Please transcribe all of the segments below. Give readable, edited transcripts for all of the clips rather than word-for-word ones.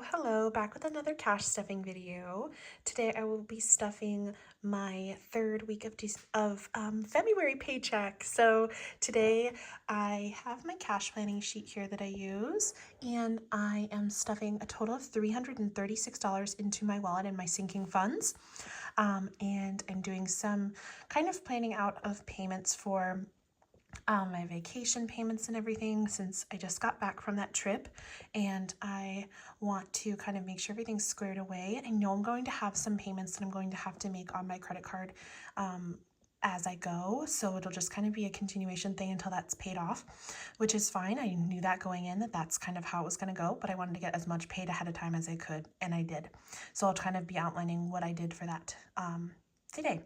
Hello, back with another cash stuffing video. Today I will be stuffing my third week of February paycheck. So today I have my cash planning sheet here that I use, and I am stuffing a total of $336 into my wallet and my sinking funds. And I'm doing some kind of planning out of payments for my vacation payments and everything, since I just got back from that trip and I want to kind of make sure everything's squared away. I know I'm going to have some payments that I'm going to have to make on my credit card as I go, so it'll just kind of be a continuation thing until that's paid off, which is fine. I knew that going in, that that's kind of how it was going to go, but I wanted to get as much paid ahead of time as I could, and I did. So I'll kind of be outlining what I did for that today,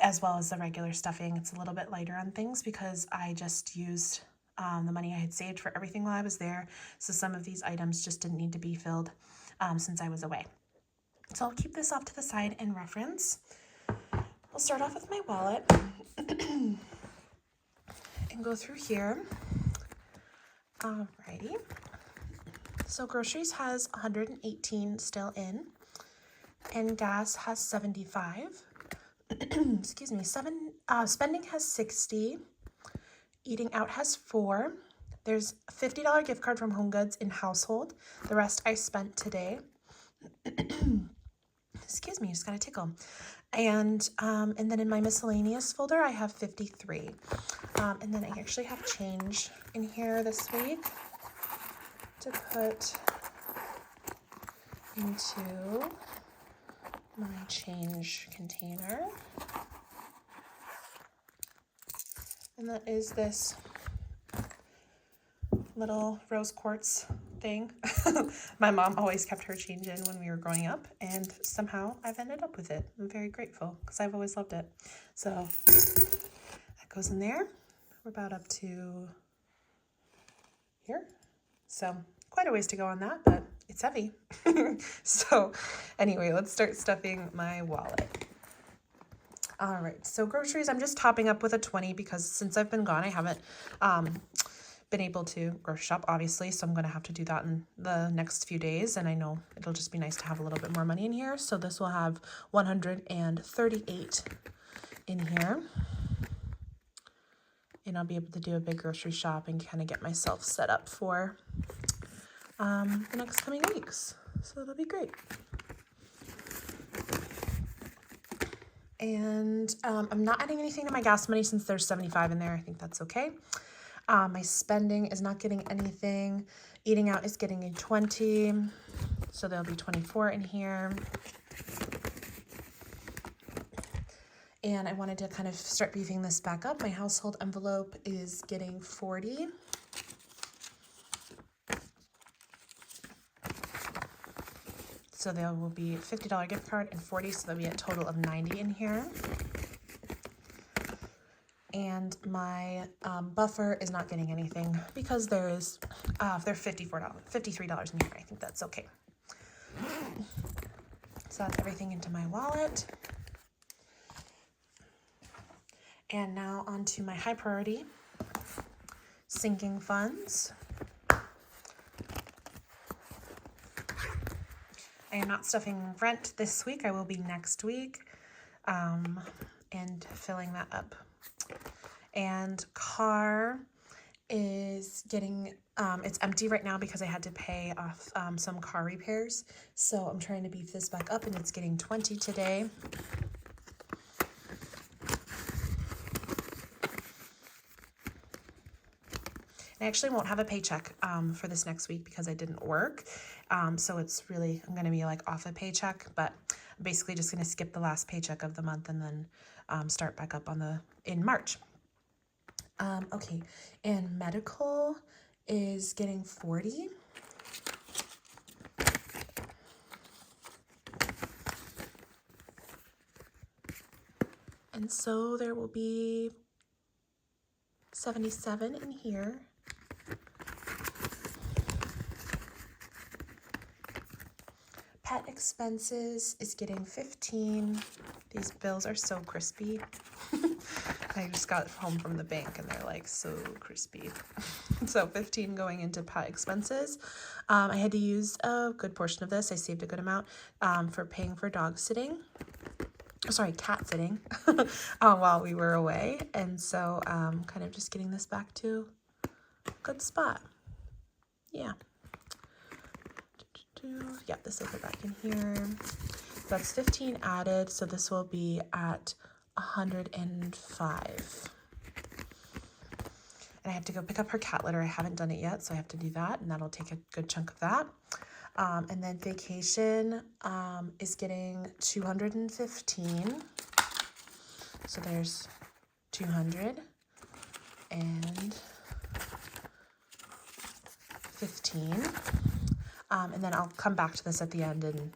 as well as the regular stuffing. It's a little bit lighter on things because I just used the money I had saved for everything while I was there. So some of these items just didn't need to be filled since I was away. So I'll keep this off to the side and reference. I'll start off with my wallet and go through here. Alrighty. So groceries has 118 still in, and gas has 75. Excuse me, spending has 60, eating out has 4. There's a $50 gift card from Home Goods in household. The rest I spent today. Excuse me, just got a tickle. And then in my miscellaneous folder, I have 53. And then I actually have change in here this week to put into my change container, and that is this little rose quartz thing. My mom always kept her change in when we were growing up, and somehow I've ended up with it. I'm very grateful because I've always loved it. So that goes in there. We're about up to here, so quite a ways to go on that, but it's heavy. So anyway, let's start stuffing my wallet. All right, so groceries, I'm just topping up with a 20 because since I've been gone, I haven't been able to grocery shop, obviously, so I'm going to have to do that in the next few days, and I know it'll just be nice to have a little bit more money in here. So this will have 138 in here, and I'll be able to do a big grocery shop and kind of get myself set up for the next coming weeks. So that'll be great. And I'm not adding anything to my gas money since there's 75 in there. I think that's okay. My spending is not getting anything. Eating out is getting a 20. So there'll be 24 in here. And I wanted to kind of start beefing this back up. My household envelope is getting 40. So there will be a $50 gift card and 40, so there'll be a total of 90 in here. And my buffer is not getting anything because there is there's $53 in here. I think that's okay. So that's everything into my wallet. And now onto my high priority sinking funds. I am not stuffing rent this week. I will be next week and filling that up. And car is getting, it's empty right now because I had to pay off some car repairs. So I'm trying to beef this back up, and it's getting 20 today. I actually won't have a paycheck for this next week because I didn't work. So it's really, I'm going to be like off a paycheck, but I'm basically just going to skip the last paycheck of the month and then start back up in March. Okay, and medical is getting 40. And so there will be 77 in here. Pet expenses is getting 15. These bills are so crispy. I just got home from the bank and they're like so crispy. So 15 going into pet expenses. I had to use a good portion of this. I saved a good amount for paying for dog sitting. Sorry, cat sitting while we were away. And so kind of just getting this back to a good spot. Yeah. Yeah, this will go back in here. That's 15 added, so this will be at 105. And I have to go pick up her cat litter. I haven't done it yet, so I have to do that, and that'll take a good chunk of that. And then vacation is getting 215. So there's 200 and 15. And then I'll come back to this at the end and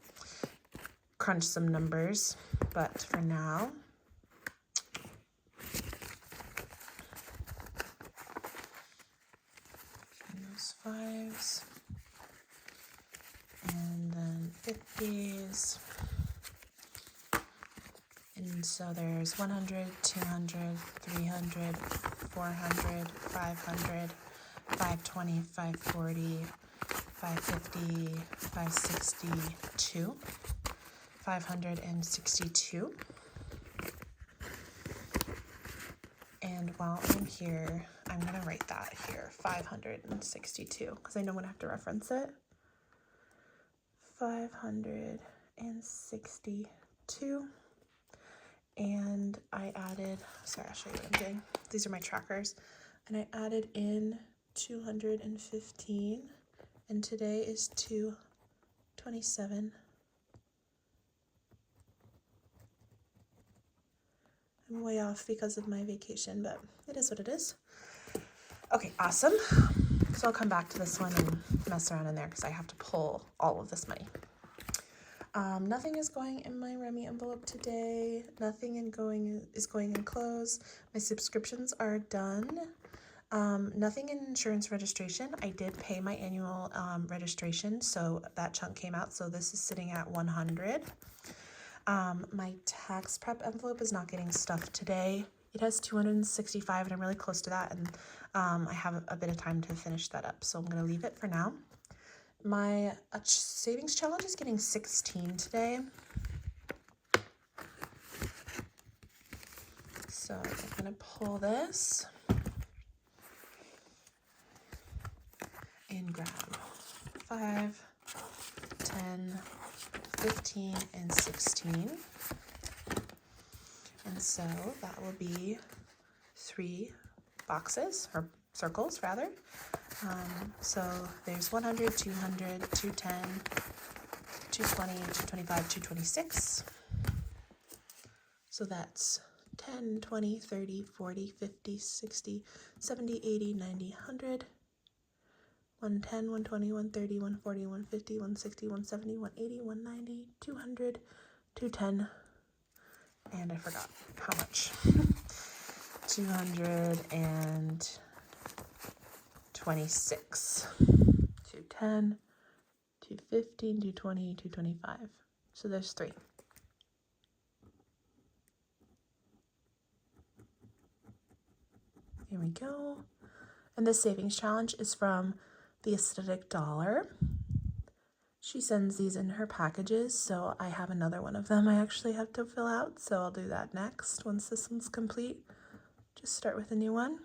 crunch some numbers, but for now, those 5s, and then 50s, and so there's 100, 200, 300, 400, 500, 520, 540, 550, 562, 562. And while I'm here, I'm going to write that here, 562, because I know I'm going to have to reference it. 562. And I added, sorry, I'll show you what I'm doing. These are my trackers. And I added in 215. And today is 227. I'm way off because of my vacation, but it is what it is. Okay, awesome. So I'll come back to this one and mess around in there because I have to pull all of this money. Nothing is going in my Remy envelope today. Nothing is going in close. My subscriptions are done. Nothing in insurance registration. I did pay my annual registration, so that chunk came out. So this is sitting at 100. My tax prep envelope is not getting stuffed today. It has 265, and I'm really close to that, and I have a bit of time to finish that up, so I'm going to leave it for now. My savings challenge is getting 16 today. So I'm going to pull this and grab 5, 10, 15, and 16. And so that will be 3 boxes, or circles rather. So there's 100, 200, 210, 220, 225, 226. So that's 10, 20, 30, 40, 50, 60, 70, 80, 90, 100, 110, 120, 130, 140, 150, 160, 170, 180, 190, 200, 210, and I forgot how much. 226. 210, 215, 220, 225. So there's 3. Here we go. And this savings challenge is from the Aesthetic Dollar. She sends these in her packages, so I have another one of them I actually have to fill out, so I'll do that next once this one's complete. Just start with a new one.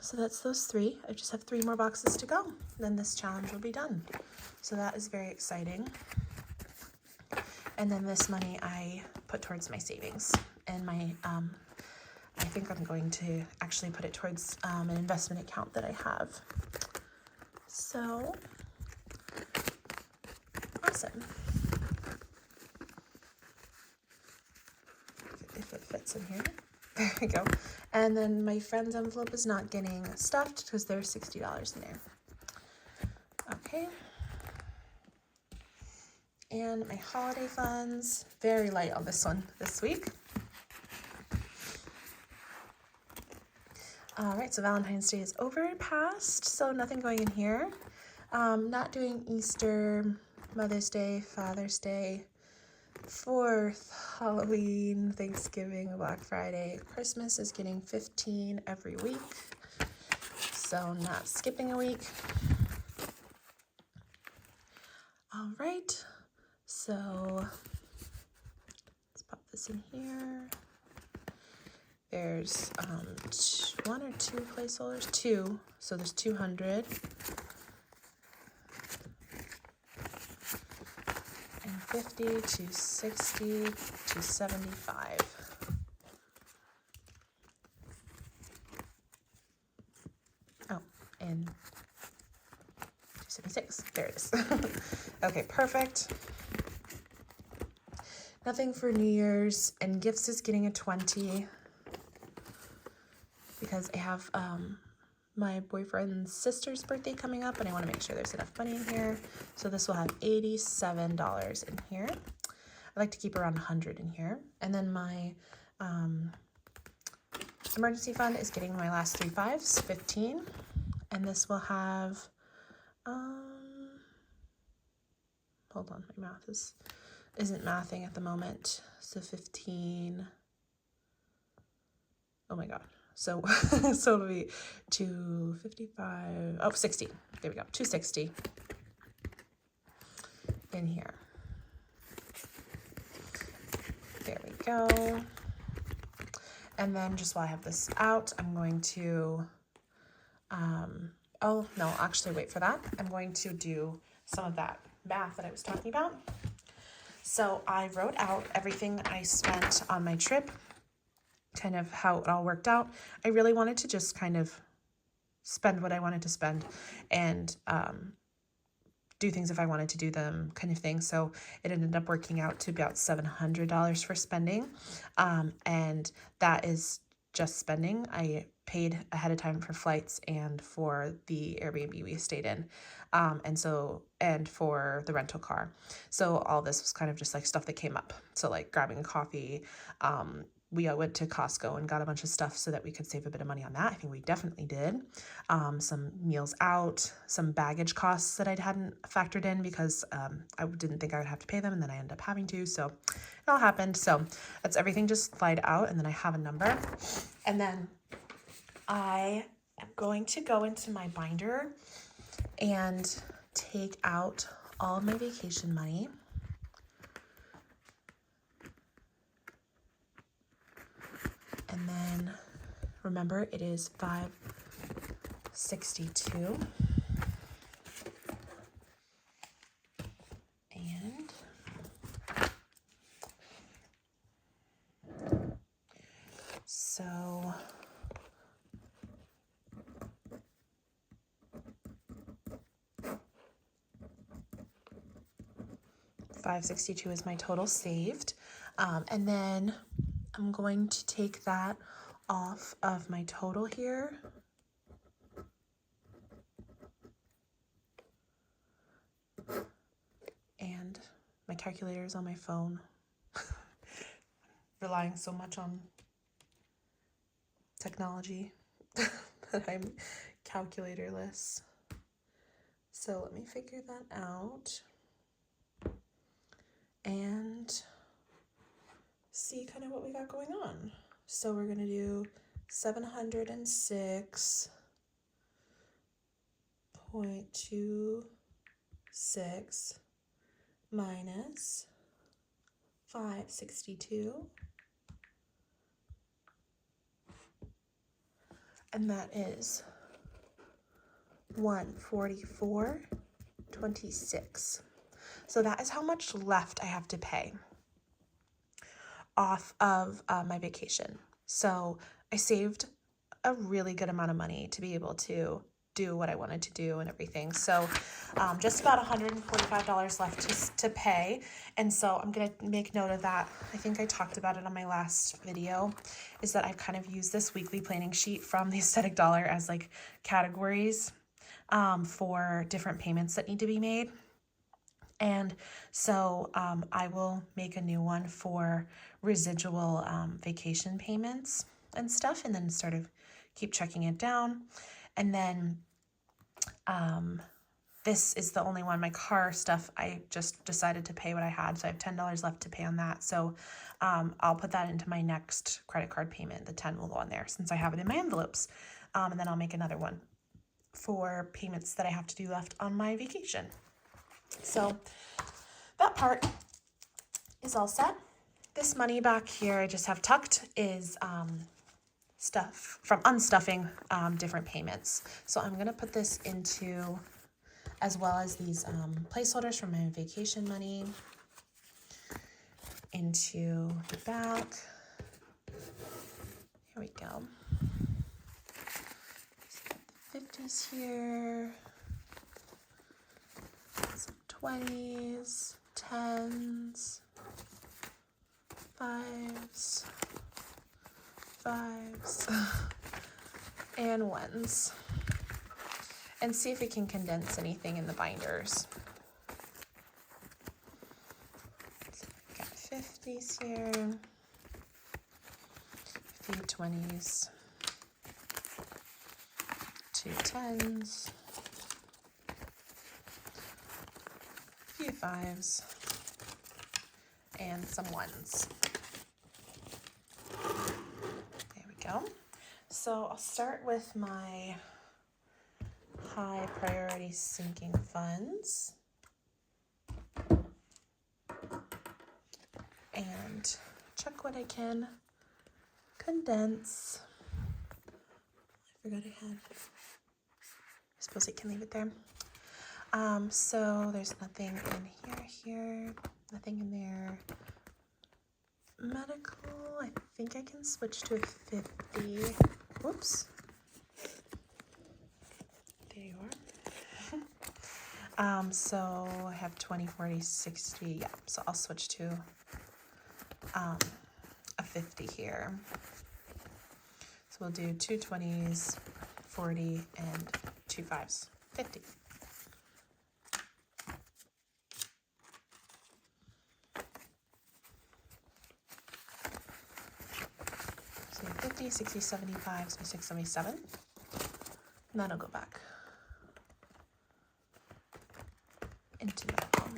So that's those 3. I just have 3 more boxes to go. Then this challenge will be done. So that is very exciting. And then this money I put towards my savings. And my, I think I'm going to actually put it towards an investment account that I have. So, awesome. If it fits in here. There we go. And then my friend's envelope is not getting stuffed because there's $60 in there. Okay. And my holiday funds, very light on this one this week. All right, so Valentine's Day is over and past, so nothing going in here. Not doing Easter, Mother's Day, Father's Day, 4th, Halloween, Thanksgiving, Black Friday. Christmas is getting 15 every week. so not skipping a week. All right, so let's pop this in here. There's one or two placeholders, two, so there's 200. And 50, 260, 275. Oh, and 276. There it is. Okay, perfect. Nothing for New Year's, and gifts is getting a 20 because I have my boyfriend's sister's birthday coming up, and I want to make sure there's enough money in here. So this will have $87 in here. I like to keep around 100 in here. And then my emergency fund is getting my last 3 5s, 15. And this will have, hold on, my math isn't mathing at the moment. So 15, oh my God. So, so it'll be 255, oh, 60. There we go, 260 in here. There we go. And then just while I have this out, I'm going to, oh, no, actually wait for that. I'm going to do some of that math that I was talking about. So I wrote out everything I spent on my trip, kind of how it all worked out. I really wanted to just kind of spend what I wanted to spend and do things if I wanted to do them, kind of thing. So it ended up working out to about $700 for spending. And that is just spending. I paid ahead of time for flights and for the Airbnb we stayed in. And for the rental car. So all this was kind of just like stuff that came up. So like grabbing a coffee, we went to Costco and got a bunch of stuff so that we could save a bit of money on that. I think we definitely did. Some meals out, some baggage costs that I hadn't factored in because I didn't think I would have to pay them, and then I ended up having to. So it all happened. So that's everything just slide out, and then I have a number. And then I am going to go into my binder and take out all of my vacation money. And then remember, it is $562. And so $562 is my total saved. And then I'm going to take that off of my total here. And my calculator is on my phone. Relying so much on technology that I'm calculatorless. So let me figure that out and see kind of what we got going on. So we're going to do 706.26 minus 562. And that is 144.26. So that is how much left I have to pay off of my vacation. So I saved a really good amount of money to be able to do what I wanted to do and everything. So just about $145 left to pay. And so I'm going to make note of that. I think I talked about it on my last video, is that I've kind of used this weekly planning sheet from the Aesthetic Dollar as like categories for different payments that need to be made. And so I will make a new one for residual vacation payments and stuff, and then sort of keep checking it down. And then this is the only one, my car stuff, I just decided to pay what I had. So I have $10 left to pay on that. So I'll put that into my next credit card payment. The 10 will go on there since I have it in my envelopes. And then I'll make another one for payments that I have to do left on my vacation. So that part is all set. This money back here I just have tucked is stuff from unstuffing different payments. So I'm gonna put this into, as well as these placeholders from my vacation money, into the back. Here we go. The 50s here, some 20s, 10s, 5s, and 1s. And see if it can condense anything in the binders. So we've got 50s here, 50 20s, 2 10s, a few 5s, and some 1s. There we go. So I'll start with my high priority sinking funds and check what I can condense. I forgot I had, I suppose I can leave it there. So there's nothing in here, nothing in there. Medical, I think I can switch to a 50. Whoops. There you are. So I have 20, 40, 60. Yeah, so I'll switch to a 50 here. So we'll do 2 20s, 40, and 2 5s. 50. So 50, 60, 75, 76, 77. And that'll go back into medical.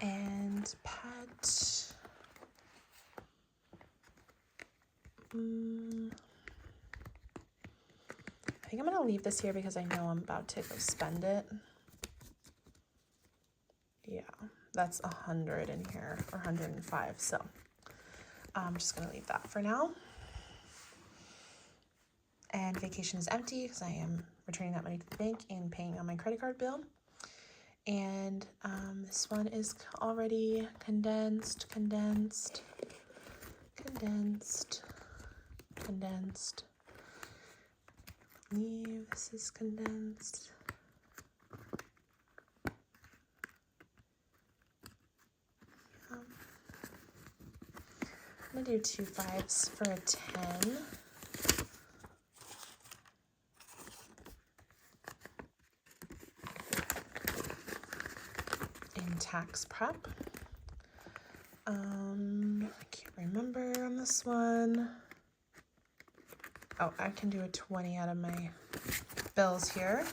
And pet. I think I'm going to leave this here because I know I'm about to go spend it. Yeah, that's 100 in here, or 105, so I'm just going to leave that for now. And vacation is empty because I am returning that money to the bank and paying on my credit card bill. And this one is already condensed. Leave, this is condensed. I'm gonna do 2 5s for a 10. In tax prep. I can't remember on this one. Oh, I can do a 20 out of my bills here.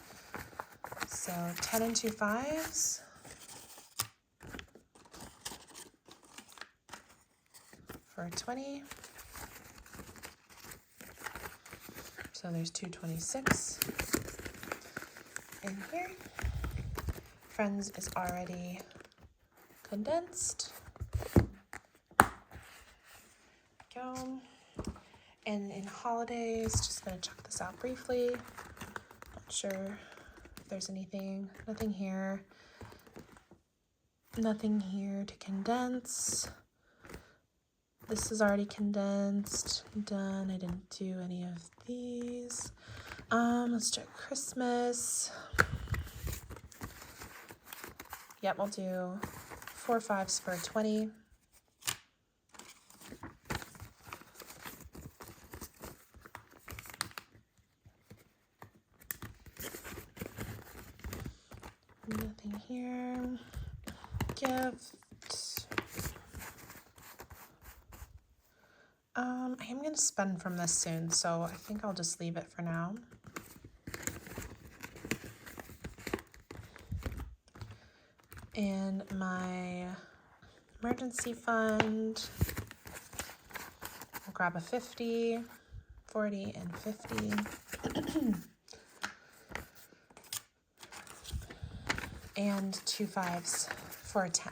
So 10 and 2 5s. For a 20. So there's 226 in here. Friends is already condensed. Go. And in holidays, just gonna check this out briefly. Not sure if there's anything. Nothing here. Nothing here to condense. This is already condensed. Done. I didn't do any of these. Let's check Christmas. Yep, we'll do 4 5s for 20. Nothing here. Gift. I am going to spend from this soon, so I think I'll just leave it for now. And my emergency fund, we'll grab a 50, 40, and 50. And 2 5s for a 10.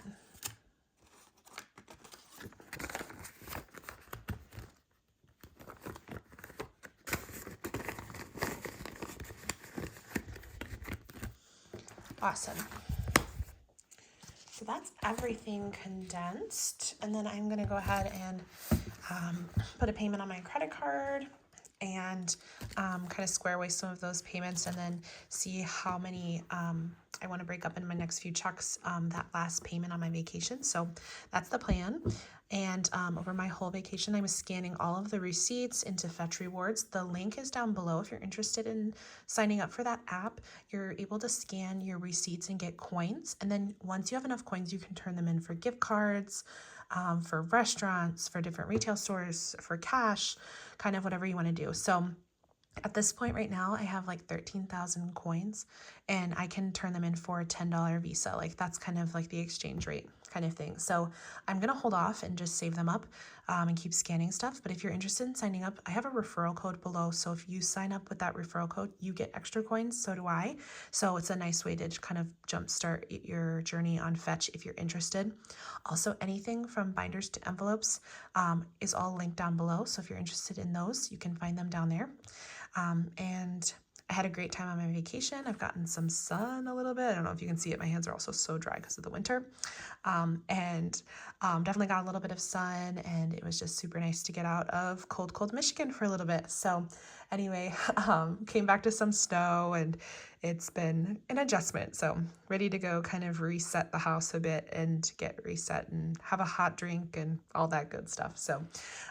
Awesome. So that's everything condensed. And then I'm going to go ahead and put a payment on my credit card and kind of square away some of those payments, and then see how many I want to break up in my next few checks, that last payment on my vacation. So that's the plan. And over my whole vacation, I was scanning all of the receipts into Fetch Rewards. The link is down below. If you're interested in signing up for that app, you're able to scan your receipts and get coins. And then once you have enough coins, you can turn them in for gift cards, for restaurants, for different retail stores, for cash, kind of whatever you want to do. So at this point right now, I have like 13,000 coins, and I can turn them in for a $10 Visa. Like that's kind of like the exchange rate kind of thing. So I'm going to hold off and just save them up and keep scanning stuff. But if you're interested in signing up, I have a referral code below. So if you sign up with that referral code, you get extra coins. So do I. So it's a nice way to kind of jumpstart your journey on Fetch if you're interested. Also, anything from binders to envelopes is all linked down below. So if you're interested in those, you can find them down there. And I had a great time on my vacation. I've gotten some sun a little bit. I don't know if you can see it. My hands are also so dry because of the winter. Definitely got a little bit of sun, and it was just super nice to get out of cold Michigan for a little bit. So anyway, came back to some snow, and it's been an adjustment. So ready to go kind of reset the house a bit and get reset and have a hot drink and all that good stuff. So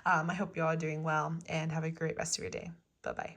I hope you all are doing well and have a great rest of your day. Bye-bye.